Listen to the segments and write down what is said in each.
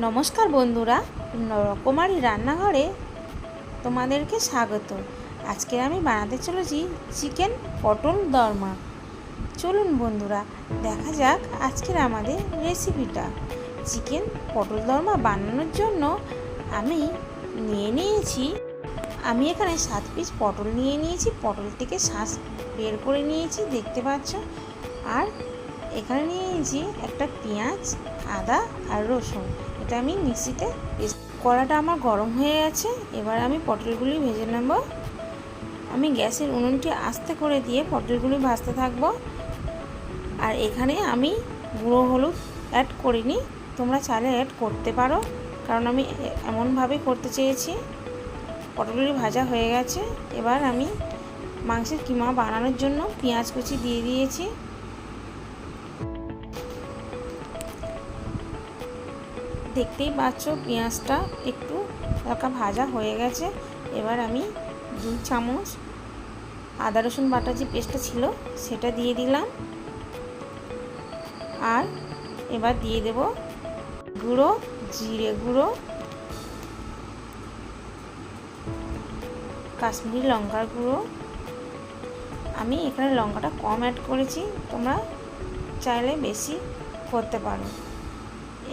নমস্কার বন্ধুরা, রকমারি রান্নাঘরে তোমাদেরকে স্বাগত। আজকে আমি বানাতে চলেছি চিকেন পটল দরমা। চলুন বন্ধুরা, দেখা যাক আজকের আমাদের রেসিপিটা। চিকেন পটল দরমা বানানোর জন্য আমি এখানে 7 পিস পটল নিয়ে নিয়েছি। পটল থেকে শাঁস বের করে নিয়েছি, দেখতে পাচ্ছ। আর এখানে নিয়ে নিয়েছি একটা পেঁয়াজ, আদা আর রসুন। এটা আমি মিক্সিতে কড়াটা আমার গরম হয়ে গেছে। এবার আমি পটলগুলি ভেজে নেব। আমি গ্যাসের উনুনটি আস্তে করে দিয়ে পটলগুলি ভাজতে থাকব। আর এখানে আমি গুঁড়ো হলুদ অ্যাড করিনি, তোমরা চাইলে অ্যাড করতে পারো, কারণ আমি এমনভাবে করতে চেয়েছি। পটলগুলি ভাজা হয়ে গেছে। এবার আমি মাংসের কিমা বানানোর জন্য পেঁয়াজ কুচি দিয়ে দিয়েছি। দেখতেই পাচ্ছ পেঁয়াজটা একটু হালকা ভাজা হয়ে গেছে। এবার আমি 2 চামচ আদা রসুন বাটা যে পেস্টটা ছিল সেটা দিয়ে দিলাম। আর এবার দিয়ে দেব গুঁড়ো জিরে গুঁড়ো, কাশ্মীরি লঙ্কার গুঁড়ো। আমি এখানে লঙ্কাটা কম অ্যাড করেছি, তোমরা চাইলে বেশি করতে পারো।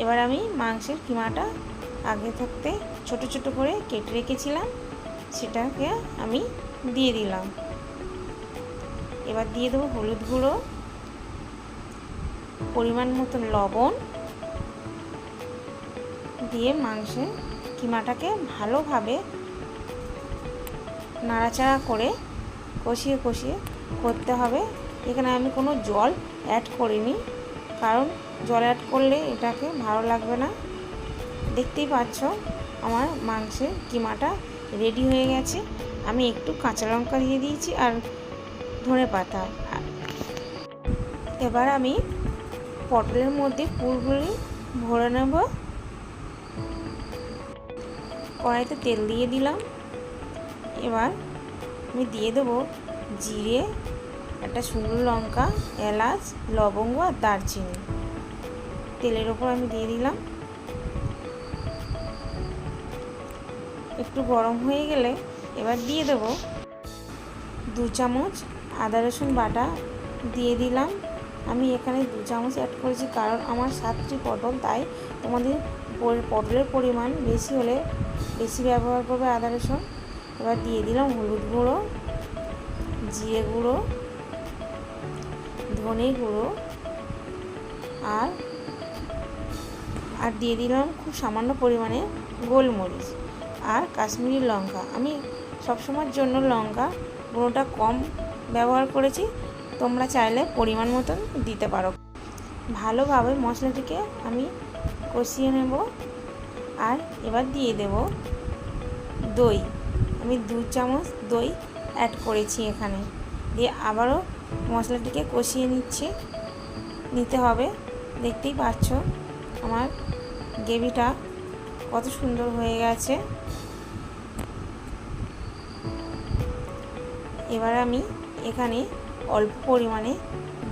এবার আমি মাংসের কিমাটা আগে থাকতে ছোট ছোট করে কেটে রেখেছিলাম, সেটাকে আমি দিয়ে দিলাম। এবার দিয়ে দেবো হলুদ গুঁড়ো, পরিমাণ মতো লবণ দিয়ে মাংসের কিমাটাকে ভালোভাবে নাড়াচাড়া করে কষিয়ে কষিয়ে করতে হবে। এখানে আমি কোনো জল অ্যাড করিনি, কারণ জল অ্যাড করলে এটাকে ভালো লাগবে না। দেখতেই পাচ্ছ আমার মাংসের কিমাটা রেডি হয়ে গেছে। আমি একটু কাঁচা লঙ্কা দিয়ে দিয়েছি আর ধনেপাতা। এবার আমি পটলের মধ্যে পুরগুলি ভরে নেব। কড়াইতে তেল দিয়ে দিলাম। এবার আমি দিয়ে দেবো জিরে, একটা শুকনো লঙ্কা, এলাচ, লবঙ্গ আর দারচিনি। তেলের ওপর আমি দিয়ে দিলাম। একটু গরম হয়ে গেলে এবার দিয়ে দেবো 2 চামচ আদা রসুন বাটা দিয়ে দিলাম। আমি এখানে 2 চামচ অ্যাড করেছি, কারণ আমার 7টি পটল, তাই তোমাদের পটলের পরিমাণ বেশি হলে বেশি ব্যবহার করবে আদা রসুন। এবার দিয়ে দিলাম হলুদ গুঁড়ো, জিরে গুঁড়ো, ধনে গুঁড়ো আর দিয়ে দিলাম খুব সামান্য পরিমাণে গোলমরিচ আর কাশ্মীরি লঙ্কা। আমি সবসময়ের জন্য লঙ্কা গুঁড়োটা কম ব্যবহার করেছি, তোমরা চাইলে পরিমাণ মতন দিতে পারো। ভালোভাবে মশলাটিকে আমি কষিয়ে নেব। আর এবার দিয়ে দেব দই। আমি 2 চামচ দই অ্যাড করেছি এখানে। দিয়ে আবারও মশলাটিকে কষিয়ে নিতে হবে। দেখতেই পাচ্ছ আমার গ্রেভিটা কত সুন্দর হয়ে গেছে। এবার আমি এখানে অল্প পরিমাণে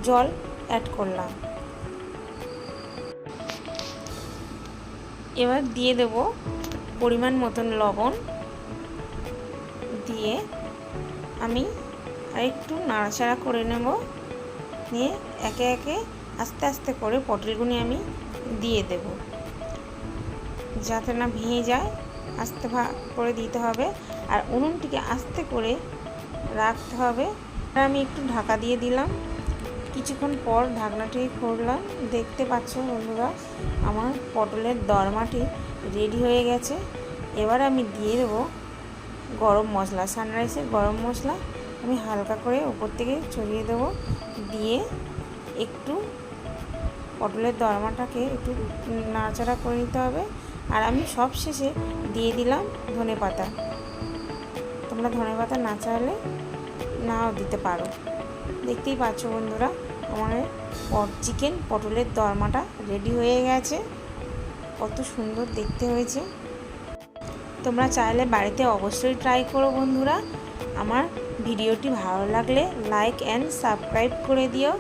জল অ্যাড করলাম। এবার দিয়ে দেব পরিমাণ মতন লবণ, দিয়ে আমি আরেকটু নাড়াচাড়া করে নেব। নিয়ে একে একে আস্তে আস্তে করে পটলগুলি আমি দিয়ে দেব, যাতে না ভেঙে যায়। আস্তে করে দিতে হবে আর উনুনটিকে আস্তে করে রাখতে হবে। আর আমি একটু ঢাকা দিয়ে দিলাম। কিছুক্ষণ পর ঢাকনাটি খুললাম। দেখতে পাচ্ছ বন্ধুরা, আমার পটলের দরমাটি রেডি হয়ে গেছে। এবার আমি দিয়ে দেবো গরম মশলা, সানরাইসের গরম মশলা আমি হালকা করে উপর থেকে ছড়িয়ে দেবো। দিয়ে একটু পটলের দরমাটাকে একটু নাড়াচাড়া করে নিতে হবে। আর আমি সব শেষে দিয়ে দিলাম ধনেপাতা। তোমরা ধনেপাতা না চাইলে নাও দিতে পারো। দেখতেই পাচ্ছ বন্ধুরা, আমার চিকেন পটলের দরমাটা রেডি হয়ে গেছে। কত সুন্দর দেখতে হয়েছে। তোমরা চাইলে বাড়িতে অবশ্যই ট্রাই করো বন্ধুরা। আমার ভিডিওটি ভালো লাগলে লাইক অ্যান্ড সাবস্ক্রাইব করে দিও।